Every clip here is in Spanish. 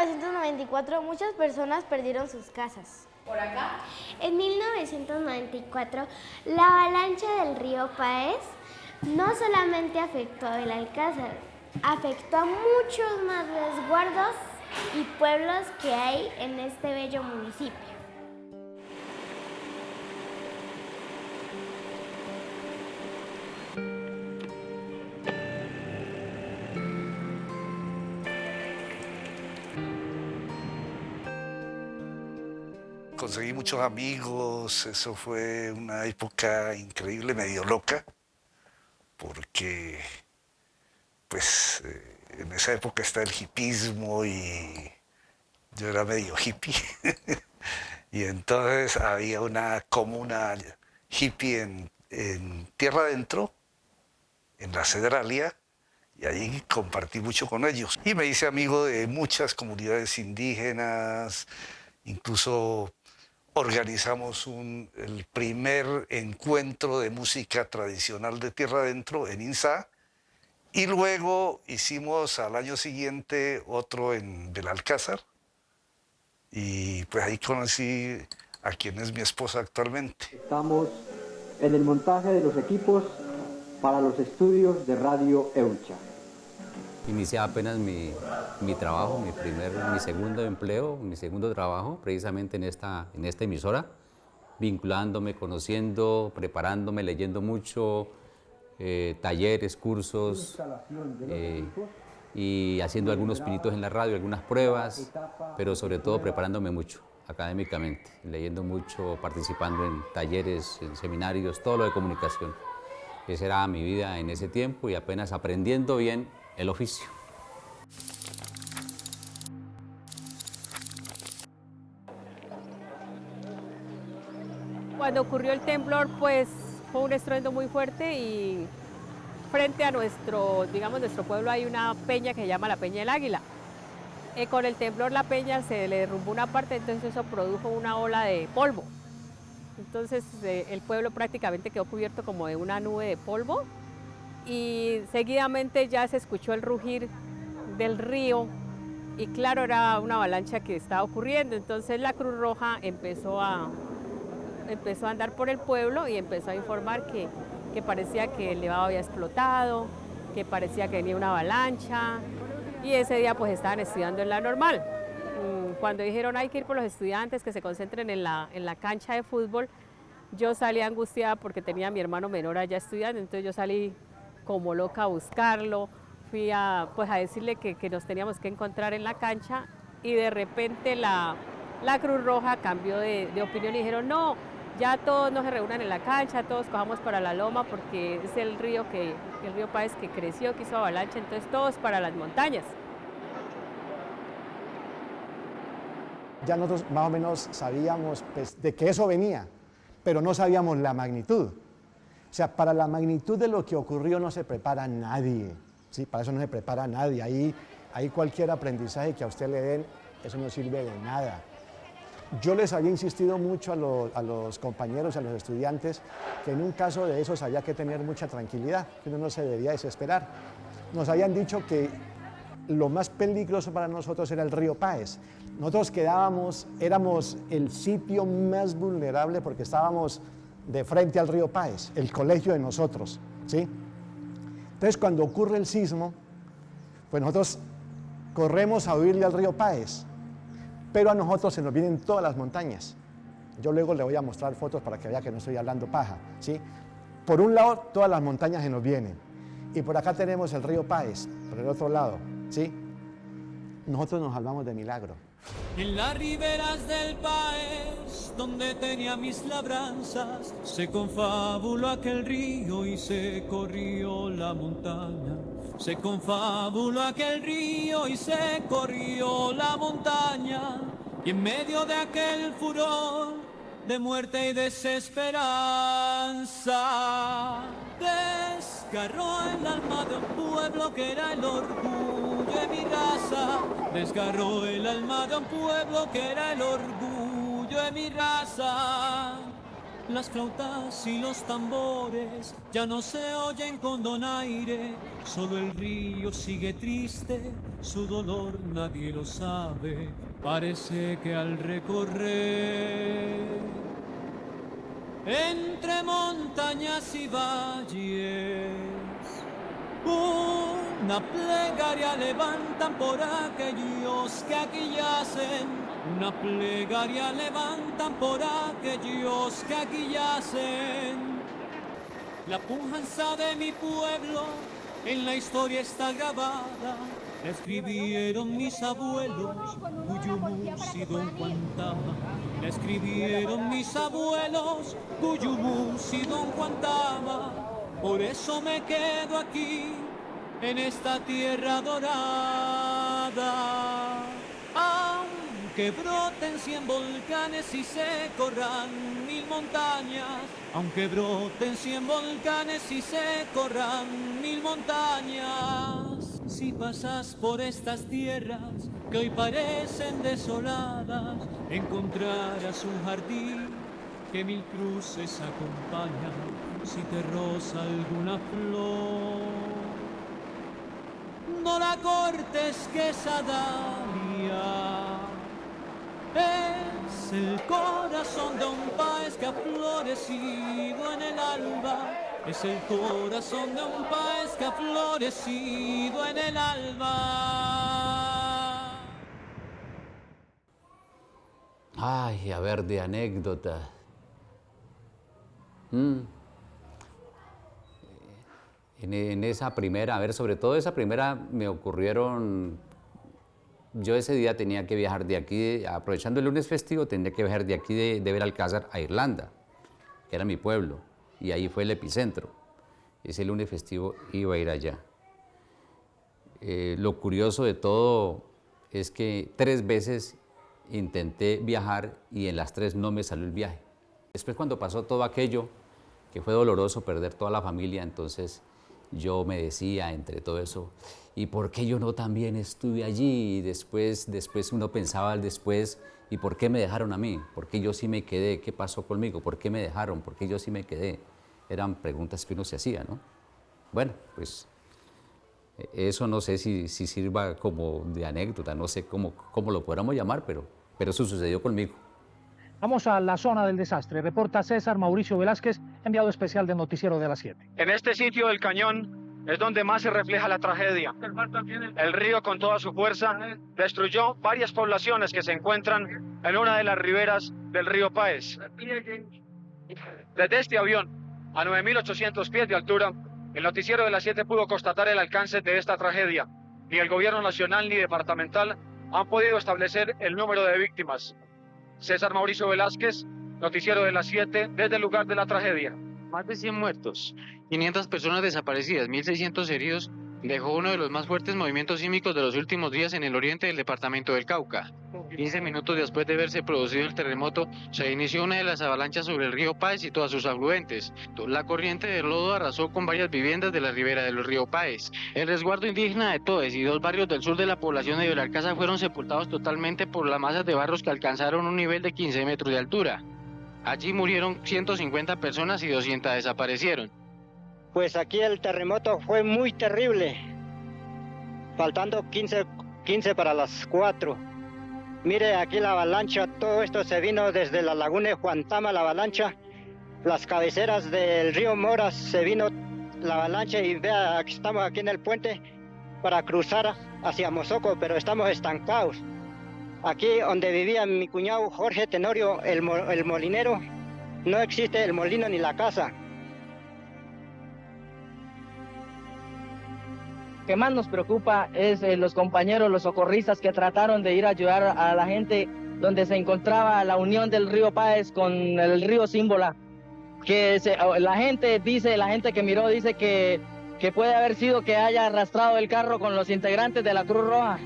1994 muchas personas perdieron sus casas. ¿Por acá? En 1994, la avalancha del río Páez no solamente afectó a Belalcázar, afectó a muchos más resguardos y pueblos que hay en este bello municipio. Conseguí muchos amigos, eso fue una época increíble, medio loca, porque pues en esa época está el hipismo y yo era medio hippie. Y entonces había una comuna hippie en Tierra Adentro, en la Cedralia, y allí compartí mucho con ellos. Y me hice amigo de muchas comunidades indígenas, incluso organizamos el primer encuentro de música tradicional de Tierra Adentro en INSA, y luego hicimos al año siguiente otro en Belalcázar, y pues ahí conocí a quien es mi esposa actualmente. Estamos en el montaje de los equipos para los estudios de Radio Eucha. Inicié apenas mi trabajo, mi segundo empleo, mi segundo trabajo, precisamente en esta emisora, vinculándome, conociendo, preparándome, leyendo mucho, talleres, cursos, y haciendo algunos pinitos en la radio, algunas pruebas, pero sobre todo preparándome mucho académicamente, leyendo mucho, participando en talleres, en seminarios, todo lo de comunicación. Esa era mi vida en ese tiempo y apenas aprendiendo bien el oficio. Cuando ocurrió el temblor, pues fue un estruendo muy fuerte y frente a nuestro pueblo hay una peña que se llama la Peña del Águila. Con el temblor la peña se le derrumbó una parte, entonces eso produjo una ola de polvo. Entonces el pueblo prácticamente quedó cubierto como de una nube de polvo y seguidamente ya se escuchó el rugir del río y claro, era una avalancha que estaba ocurriendo. Entonces la Cruz Roja empezó a andar por el pueblo y empezó a informar que parecía que el nevado había explotado, que parecía que venía una avalancha, y ese día pues estaban estudiando en la normal. Cuando dijeron hay que ir por los estudiantes que se concentren en la cancha de fútbol, yo salí angustiada porque tenía a mi hermano menor allá estudiando, entonces yo salí como loca a buscarlo, fui a decirle que nos teníamos que encontrar en la cancha, y de repente la Cruz Roja cambió de opinión y dijeron no, ya todos no se reúnan en la cancha, todos cojamos para la loma porque es el río Páez que creció, que hizo avalancha, entonces todos para las montañas. Ya nosotros más o menos sabíamos pues, de que eso venía, pero no sabíamos la magnitud. O sea, para la magnitud de lo que ocurrió no se prepara nadie, ¿sí? Para eso no se prepara nadie. Ahí cualquier aprendizaje que a usted le den, eso no sirve de nada. Yo les había insistido mucho a los compañeros, a los estudiantes, que en un caso de esos había que tener mucha tranquilidad, que uno no se debía desesperar. Nos habían dicho que lo más peligroso para nosotros era el río Páez. Nosotros éramos el sitio más vulnerable porque estábamos de frente al río Páez, el colegio de nosotros, ¿sí? Entonces, cuando ocurre el sismo, pues nosotros corremos a huirle al río Páez, pero a nosotros se nos vienen todas las montañas. Yo luego le voy a mostrar fotos para que vea que no estoy hablando paja, ¿sí? Por un lado, todas las montañas se nos vienen, y por acá tenemos el río Páez, por el otro lado, ¿sí? Nosotros nos salvamos de milagro. En las riberas del Páez, donde tenía mis labranzas, se confabuló aquel río y se corrió la montaña. Se confabuló aquel río y se corrió la montaña. Y en medio de aquel furor de muerte y desesperanza, desgarró el alma de un pueblo que era el orgullo de mi raza. Desgarró el alma de un pueblo que era el orgullo de mi raza. Las flautas y los tambores ya no se oyen con donaire, solo el río sigue triste, su dolor nadie lo sabe, parece que al recorrer entre montañas y valles una plegaria levantan por aquellos que aquí yacen. Una plegaria levantan por aquellos que aquí yacen. La pujanza de mi pueblo en la historia está grabada. La escribieron mis abuelos, Cuyumus y Don Juan Tama. La escribieron mis abuelos, Cuyumus y Don Juan Tama. Por eso me quedo aquí, en esta tierra dorada. Aunque broten 100 volcanes y se corran 1000 montañas, aunque broten 100 volcanes y se corran 1000 montañas, si pasas por estas tierras que hoy parecen desoladas, encontrarás un jardín que 1000 cruces acompañan. Si te roza alguna flor, no la cortes, que esa dalia es el corazón de un país que ha florecido en el alba. Es el corazón de un país que ha florecido en el alba. Ay, a ver, de anécdota. En esa primera, a ver, sobre todo esa primera me ocurrieron. Yo ese día tenía que viajar de aquí, aprovechando el lunes festivo, tenía que viajar de aquí de Belalcázar a Irlanda, que era mi pueblo, y ahí fue el epicentro. Ese lunes festivo iba a ir allá. Lo curioso de todo es que 3 veces intenté viajar y en las 3 no me salió el viaje. Después, cuando pasó todo aquello, que fue doloroso perder toda la familia, entonces yo me decía entre todo eso, ¿y por qué yo no también estuve allí? Y después uno pensaba al después, ¿y por qué me dejaron a mí? ¿Por qué yo sí me quedé? ¿Qué pasó conmigo? ¿Por qué me dejaron? ¿Por qué yo sí me quedé? Eran preguntas que uno se hacía, ¿no? Bueno, pues eso no sé si sirva como de anécdota, no sé cómo lo podamos llamar, pero eso sucedió conmigo. Vamos a la zona del desastre. Reporta César Mauricio Velázquez, enviado especial del Noticiero de las 7. En este sitio del cañón es donde más se refleja la tragedia. El río, con toda su fuerza, destruyó varias poblaciones que se encuentran en una de las riberas del río Páez. Desde este avión, a 9.800 pies de altura, el Noticiero de las 7 pudo constatar el alcance de esta tragedia. Ni el gobierno nacional ni departamental han podido establecer el número de víctimas. César Mauricio Velázquez, Noticiero de las 7, desde el lugar de la tragedia. Más de 100 muertos, 500 personas desaparecidas, 1.600 heridos, dejó uno de los más fuertes movimientos sísmicos de los últimos días en el oriente del departamento del Cauca. 15 minutos después de haberse producido el terremoto, se inició una de las avalanchas sobre el río Páez y todas sus afluentes. La corriente de lodo arrasó con varias viviendas de la ribera del río Páez. El resguardo indígena de Todes y 2 barrios del sur de la población de Belalcázar fueron sepultados totalmente por las masas de barros que alcanzaron un nivel de 15 metros de altura. Allí murieron 150 personas y 200 desaparecieron. Pues aquí el terremoto fue muy terrible, faltando 15 para las 4. Mire aquí la avalancha, todo esto se vino desde la laguna de Juan Tama, la avalancha, las cabeceras del río Moras se vino la avalancha y vea, aquí estamos aquí en el puente para cruzar hacia Mozoco, pero estamos estancados. Aquí donde vivía mi cuñado Jorge Tenorio, el molinero, no existe el molino ni la casa. Lo que más nos preocupa es los compañeros, los socorristas que trataron de ir a ayudar a la gente donde se encontraba la unión del río Páez con el río Címbola. La gente que miró dice que puede haber sido que haya arrastrado el carro con los integrantes de la Cruz Roja.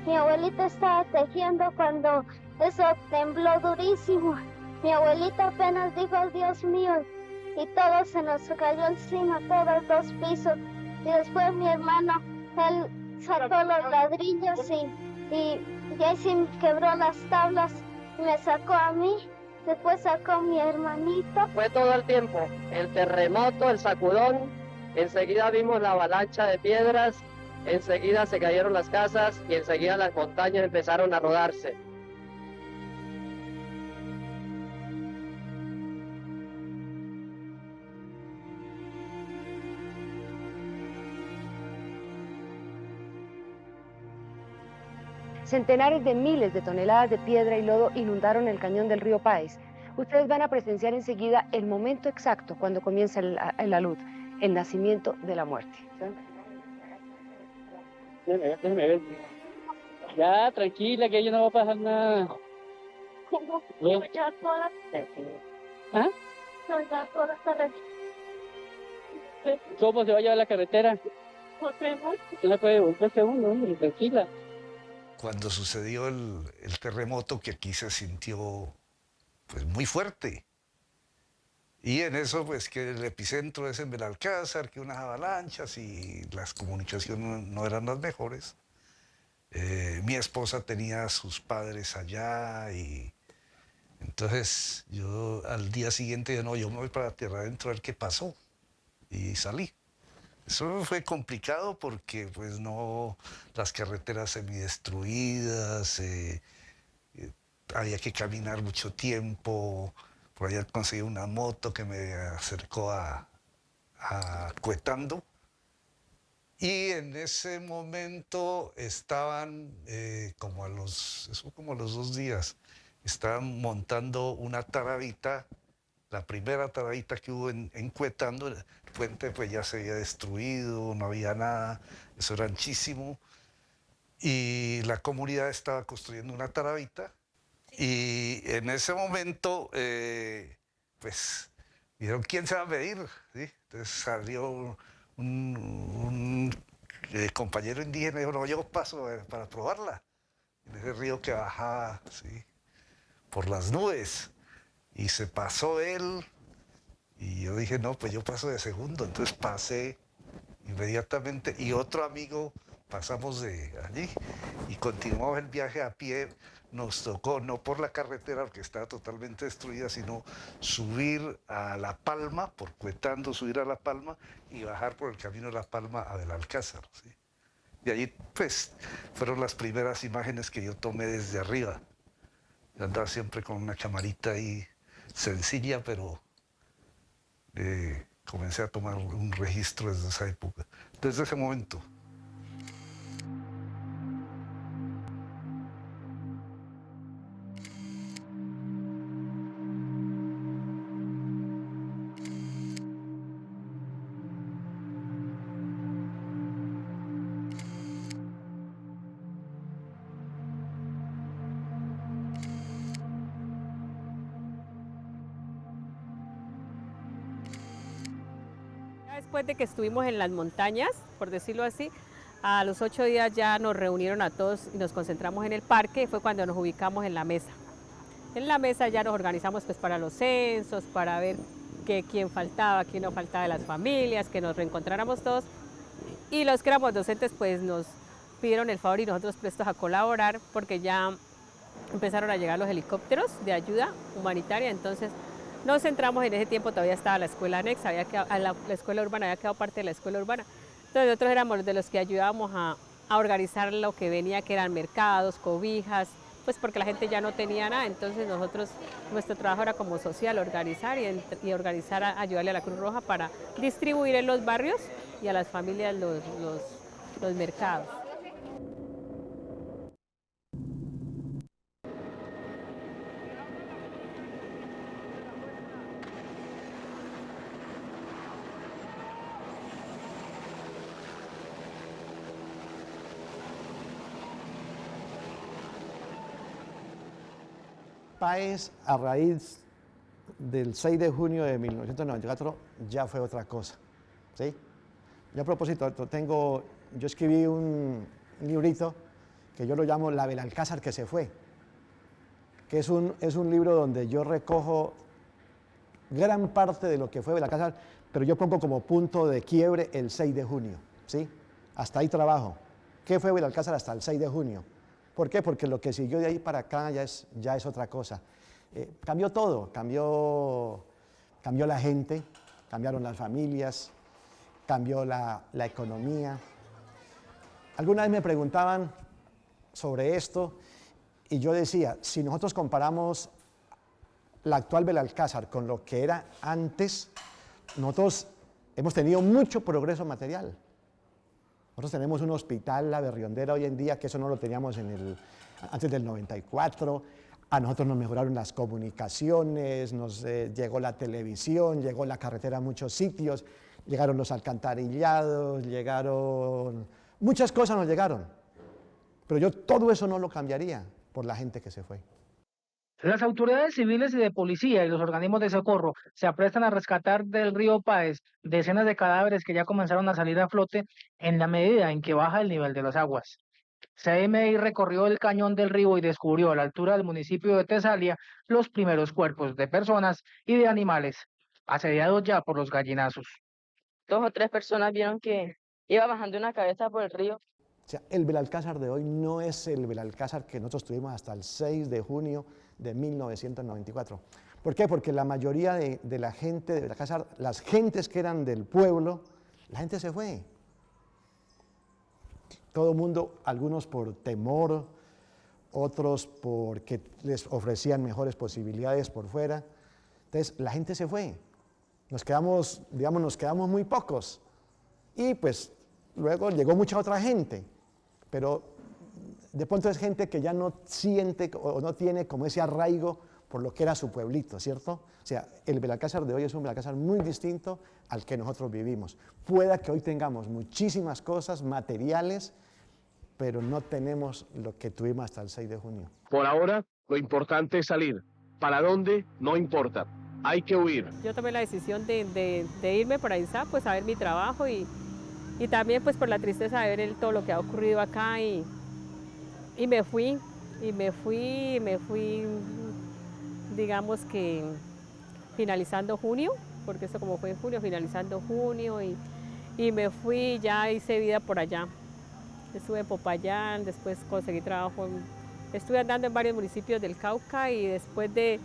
Mi abuelita estaba tejiendo cuando eso tembló durísimo. Mi abuelita apenas dijo, Dios mío, y todo se nos cayó encima, todos 2 pisos. Y después mi hermano, él sacó los ladrillos y ahí sí quebró las tablas, me sacó a mí. Después sacó mi hermanito. Fue todo el tiempo, el terremoto, el sacudón, enseguida vimos la avalancha de piedras, enseguida se cayeron las casas y enseguida las montañas empezaron a rodarse. Centenares de miles de toneladas de piedra y lodo inundaron el cañón del río Páez. Ustedes van a presenciar enseguida el momento exacto cuando comienza el alud, el nacimiento de la muerte. Déjeme ver. Ya, tranquila, que yo no va a pasar nada. ¿Ah? ¿Cómo se va a llevar la carretera? No puede volver segundo, hombre, tranquila. Cuando sucedió el terremoto, que aquí se sintió pues muy fuerte. Y en eso, pues que el epicentro es en Belalcázar, que unas avalanchas y las comunicaciones no eran las mejores. Mi esposa tenía a sus padres allá y entonces yo al día siguiente yo me voy para tierra adentro a ver qué pasó y salí. Eso fue complicado porque pues no, las carreteras semidestruidas, había que caminar mucho tiempo. Por allá conseguí una moto que me acercó a Cuetando. Y en ese momento estaban, como a los 2 días, estaban montando una taravita, la primera taravita que hubo en Cuetando. El puente pues ya se había destruido, no había nada, eso era anchísimo. Y la comunidad estaba construyendo una taravita. Y en ese momento, pues, vieron quién se va a medir, ¿sí? Entonces salió un compañero indígena y dijo, no, yo paso para probarla. En ese río que bajaba, ¿sí?, por las nubes. Y se pasó él, y yo dije, no, pues yo paso de segundo. Entonces pasé inmediatamente, y otro amigo pasamos de allí, y continuamos el viaje a pie. Nos tocó, no por la carretera, porque estaba totalmente destruida, sino subir a La Palma, por Cuetando, subir a La Palma y bajar por el camino de La Palma a Belalcázar, ¿sí? Y allí, pues, fueron las primeras imágenes que yo tomé desde arriba. Yo andaba siempre con una camarita ahí sencilla, pero comencé a tomar un registro desde esa época, desde ese momento. Después de que estuvimos en las montañas, por decirlo así, a los 8 días ya nos reunieron a todos y nos concentramos en el parque, y fue cuando nos ubicamos en la mesa. En la mesa ya nos organizamos pues para los censos, para ver quién faltaba, quién no faltaba de las familias, que nos reencontráramos todos. Y los que éramos docentes pues nos pidieron el favor y nosotros prestos a colaborar, porque ya empezaron a llegar los helicópteros de ayuda humanitaria. Entonces nos centramos en ese tiempo, todavía estaba la escuela anexa, la escuela urbana, había quedado parte de la escuela urbana. Entonces nosotros éramos de los que ayudábamos a organizar lo que venía, que eran mercados, cobijas, pues porque la gente ya no tenía nada. Entonces nosotros, nuestro trabajo era como social, organizar y organizar, ayudarle a la Cruz Roja para distribuir en los barrios y a las familias los mercados. Páez, a raíz del 6 de junio de 1994, ya fue otra cosa, ¿sí? Yo a propósito, yo escribí un librito que yo lo llamo La Belalcázar que se fue, que es un libro donde yo recojo gran parte de lo que fue Belalcázar, pero yo pongo como punto de quiebre el 6 de junio, ¿sí? Hasta ahí trabajo. ¿Qué fue Belalcázar hasta el 6 de junio? ¿Por qué? Porque lo que siguió de ahí para acá ya es otra cosa. Cambió todo, cambió la gente, cambiaron las familias, cambió la economía. Alguna vez me preguntaban sobre esto y yo decía, si nosotros comparamos la actual Belalcázar con lo que era antes, nosotros hemos tenido mucho progreso material. Nosotros tenemos un hospital, La Berriondera, hoy en día, que eso no lo teníamos antes del 94. A nosotros nos mejoraron las comunicaciones, nos llegó la televisión, llegó la carretera a muchos sitios, llegaron los alcantarillados, muchas cosas nos llegaron. Pero yo todo eso no lo cambiaría por la gente que se fue. Las autoridades civiles y de policía y los organismos de socorro se aprestan a rescatar del río Páez decenas de cadáveres que ya comenzaron a salir a flote en la medida en que baja el nivel de las aguas. CMI recorrió el cañón del río y descubrió a la altura del municipio de Tesalia los primeros cuerpos de personas y de animales, asediados ya por los gallinazos. 2 o 3 personas vieron que iba bajando una cabeza por el río. O sea, el Belalcázar de hoy no es el Belalcázar que nosotros tuvimos hasta el 6 de junio de 1994. ¿Por qué? Porque la mayoría de la gente de Belalcázar, las gentes que eran del pueblo, la gente se fue. Todo el mundo, algunos por temor, otros porque les ofrecían mejores posibilidades por fuera. Entonces, la gente se fue. Nos quedamos muy pocos. Y pues luego llegó mucha otra gente, pero de pronto es gente que ya no siente o no tiene como ese arraigo por lo que era su pueblito, ¿cierto? O sea, el Belalcázar de hoy es un Belalcázar muy distinto al que nosotros vivimos. Pueda que hoy tengamos muchísimas cosas materiales, pero no tenemos lo que tuvimos hasta el 6 de junio. Por ahora, lo importante es salir. ¿Para dónde? No importa. Hay que huir. Yo tomé la decisión de irme para Izá, pues a ver mi trabajo y también pues por la tristeza de ver todo lo que ha ocurrido acá y me fui, digamos que finalizando junio, porque eso como fue en junio, finalizando junio y me fui, ya hice vida por allá. Estuve en Popayán, después conseguí trabajo, estuve andando en varios municipios del Cauca y después de,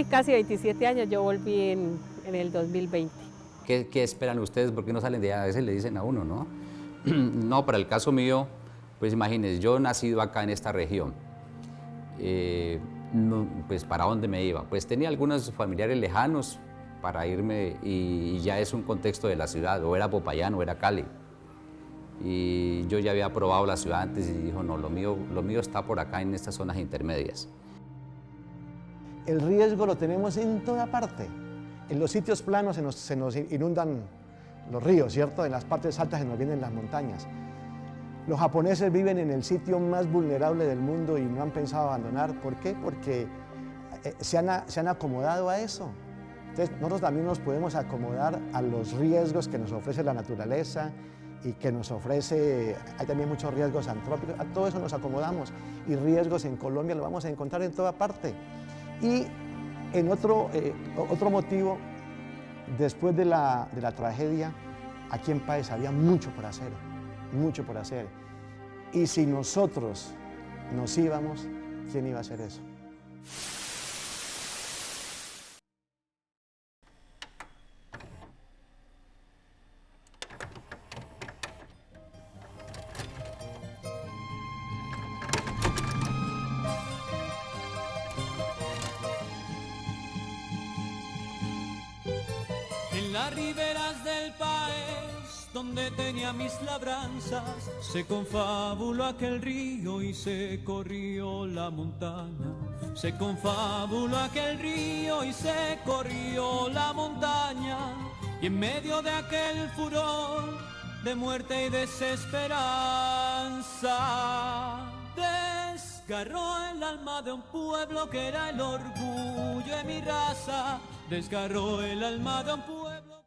casi 27 años yo volví en el 2020. ¿Qué esperan ustedes? ¿Por qué no salen de allá? A veces le dicen a uno, ¿no? No, para el caso mío, pues imagínense, yo nacido acá en esta región, pues ¿para dónde me iba? Pues tenía algunos familiares lejanos para irme y ya es un contexto de la ciudad, o era Popayán o era Cali. Y yo ya había probado la ciudad antes y dijo, no, lo mío está por acá en estas zonas intermedias. El riesgo lo tenemos en toda parte. En los sitios planos se nos inundan los ríos, ¿cierto? En las partes altas se nos vienen las montañas. Los japoneses viven en el sitio más vulnerable del mundo y no han pensado abandonar. ¿Por qué? Porque se han acomodado a eso. Entonces, nosotros también nos podemos acomodar a los riesgos que nos ofrece la naturaleza y que nos ofrece, hay también muchos riesgos antrópicos, a todo eso nos acomodamos. Y riesgos en Colombia los vamos a encontrar en toda parte. Y en otro motivo, después de la tragedia, aquí en Páez había mucho por hacer, mucho por hacer. Y si nosotros nos íbamos, ¿quién iba a hacer eso? En las riberas del Páez, donde tenía mis labranzas, se confabuló aquel río y se corrió la montaña. Se confabuló aquel río y se corrió la montaña. Y en medio de aquel furor de muerte y desesperanza, desgarró el alma de un pueblo que era el orgullo de mi raza. Desgarró el alma de un pueblo.